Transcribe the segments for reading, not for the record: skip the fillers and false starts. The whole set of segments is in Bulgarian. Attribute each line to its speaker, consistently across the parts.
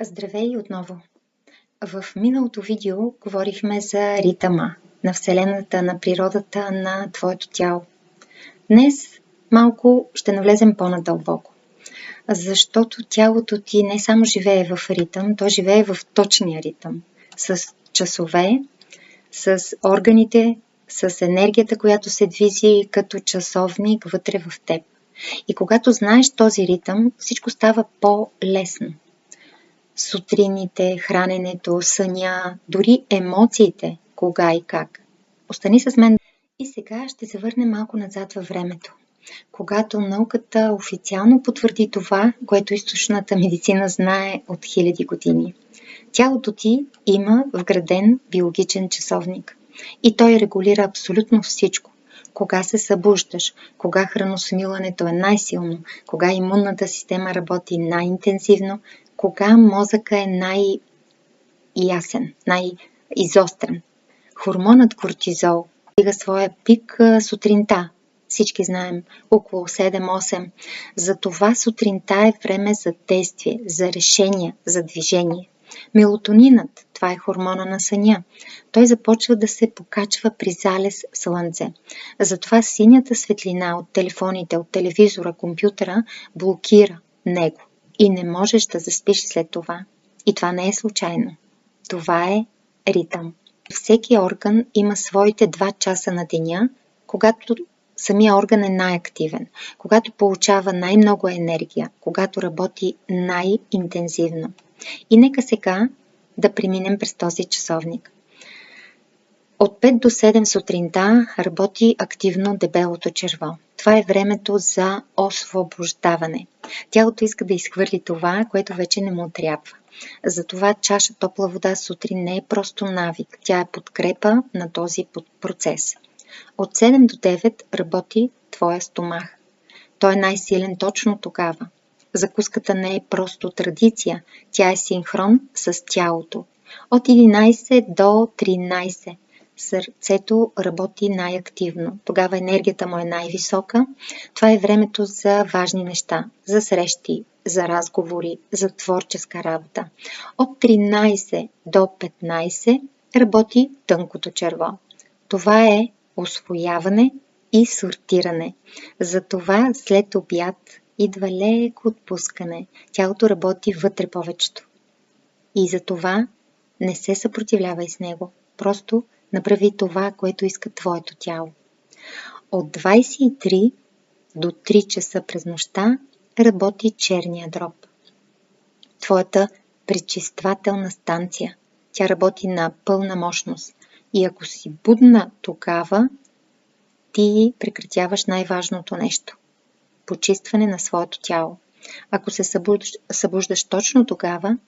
Speaker 1: Здравей отново! В миналото видео говорихме за ритъма на Вселената, на природата, на твоето тяло. Днес малко ще навлезем по-надълбоко, защото тялото ти не само живее в ритъм, то живее в точния ритъм, с часове, с органите, с енергията, която се движи като часовник вътре в теб. И когато знаеш този ритъм, всичко става по-лесно. Сутрините, храненето, съня, дори емоциите, кога и как. Остани с мен. И сега ще се върнем малко назад във времето, когато науката официално потвърди това, което източната медицина знае от хиляди години. Тялото ти има вграден биологичен часовник и той регулира абсолютно всичко. Кога се събуждаш, кога храносмилането е най-силно, кога имунната система работи най-интензивно, кога мозъка е най-ясен, най-изострен. Хормонът кортизол стига своя пик сутринта. Всички знаем, около 7-8. Затова сутринта е време за действие, за решение, за движение. Мелатонинът, това е хормона на съня. Той започва да се покачва при залез слънце. Затова синята светлина от телефоните, от телевизора, компютъра блокира него. И не можеш да заспиш след това. И това не е случайно. Това е ритъм. Всеки орган има своите 2 часа на деня, когато самия орган е най-активен, когато получава най-много енергия, когато работи най-интензивно. И нека сега да преминем през този часовник. От 5 до 7 сутринта работи активно дебелото черво. Това е времето за освобождаване. Тялото иска да изхвърли това, което вече не му трябва. Затова чаша топла вода сутрин не е просто навик, тя е подкрепа на този процес. От 7 до 9 работи твоя стомах. Той е най-силен точно тогава. Закуската не е просто традиция, тя е синхрон с тялото. От 11 до 13 сърцето работи най-активно. Тогава енергията му е най-висока. Това е времето за важни неща, за срещи, за разговори, за творческа работа. От 13 до 15 работи тънкото черво. Това е усвояване и сортиране. Затова след обяд идва леко отпускане. Тялото работи вътре повечето. И затова не се съпротивлявай с него. Просто направи това, което иска твоето тяло. От 23 до 3 часа през нощта работи черния дроб. Твоята пречиствателна станция. Тя работи на пълна мощност. И ако си будна тогава, ти прекратяваш най-важното нещо. Почистване на своето тяло. Ако се събуждаш точно тогава,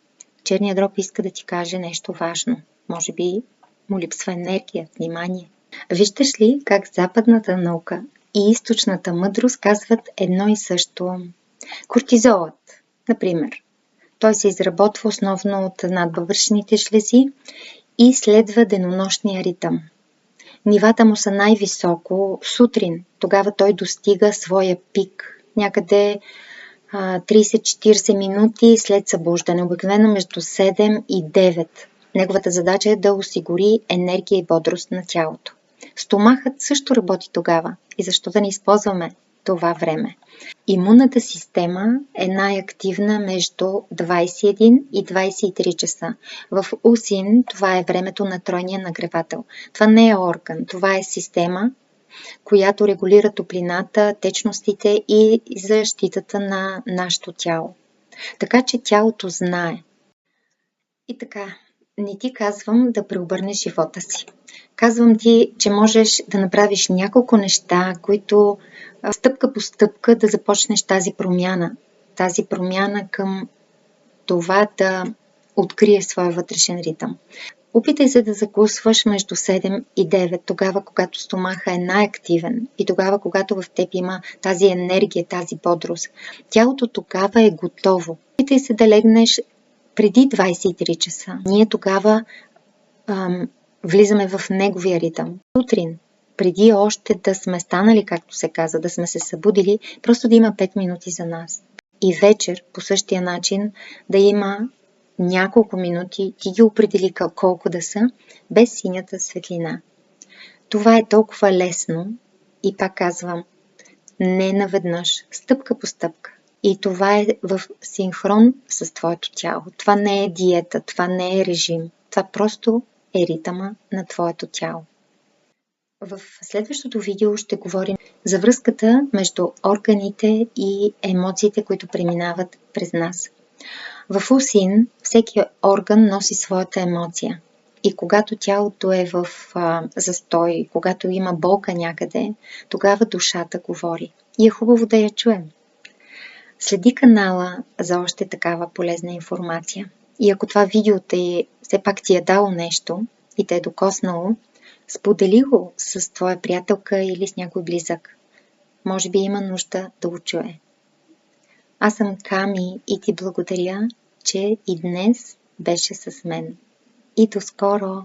Speaker 1: черният дроб иска да ти каже нещо важно. Може би му липсва енергия, внимание. Виждаш ли как западната наука и източната мъдрост казват едно и също? Кортизолът, например, той се изработва основно от надбъбречните жлези и следва денонощния ритъм. Нивата му са най-високо сутрин. Тогава той достига своя пик. Някъде 30-40 минути след събуждане. Обикновено между 7 и 9. Неговата задача е да осигури енергия и бодрост на тялото. Стомахът също работи тогава. И защо да не използваме това време? Имунната система е най-активна между 21 и 23 часа. В УСИН това е времето на тройния нагревател. Това не е орган, това е система, която регулира топлината, течностите и защитата на нашето тяло. Така че тялото знае. И така, не ти казвам да преобърнеш живота си. Казвам ти, че можеш да направиш няколко неща, които стъпка по стъпка да започнеш тази промяна. Тази промяна към това да откриеш своя вътрешен ритъм. Опитай се да закусваш между 7 и 9, тогава когато стомаха е най-активен и тогава когато в теб има тази енергия, тази бодрост. Тялото тогава е готово. Опитай се да легнеш преди 23 часа. Ние тогава влизаме в неговия ритъм. Сутрин, преди още да сме станали, както се каза, да сме се събудили, просто да има 5 минути за нас. И вечер, по същия начин, да има няколко минути ти ги определи колко да са, без синята светлина. Това е толкова лесно и пак казвам, не наведнъж, стъпка по стъпка. И това е в синхрон с твоето тяло. Това не е диета, това не е режим. Това просто е ритъма на твоето тяло. В следващото видео ще говорим за връзката между органите и емоциите, които преминават през нас. В УСИН всеки орган носи своята емоция. И когато тялото е в застой, когато има болка някъде, тогава душата говори. И е хубаво да я чуем. Следи канала за още такава полезна информация. И ако това видео все пак ти е дало нещо и те е докоснало, сподели го с твоя приятелка или с някой близък. Може би има нужда да го чуе. Аз съм Ками и ти благодаря, че и днес беше с мен. И до скоро!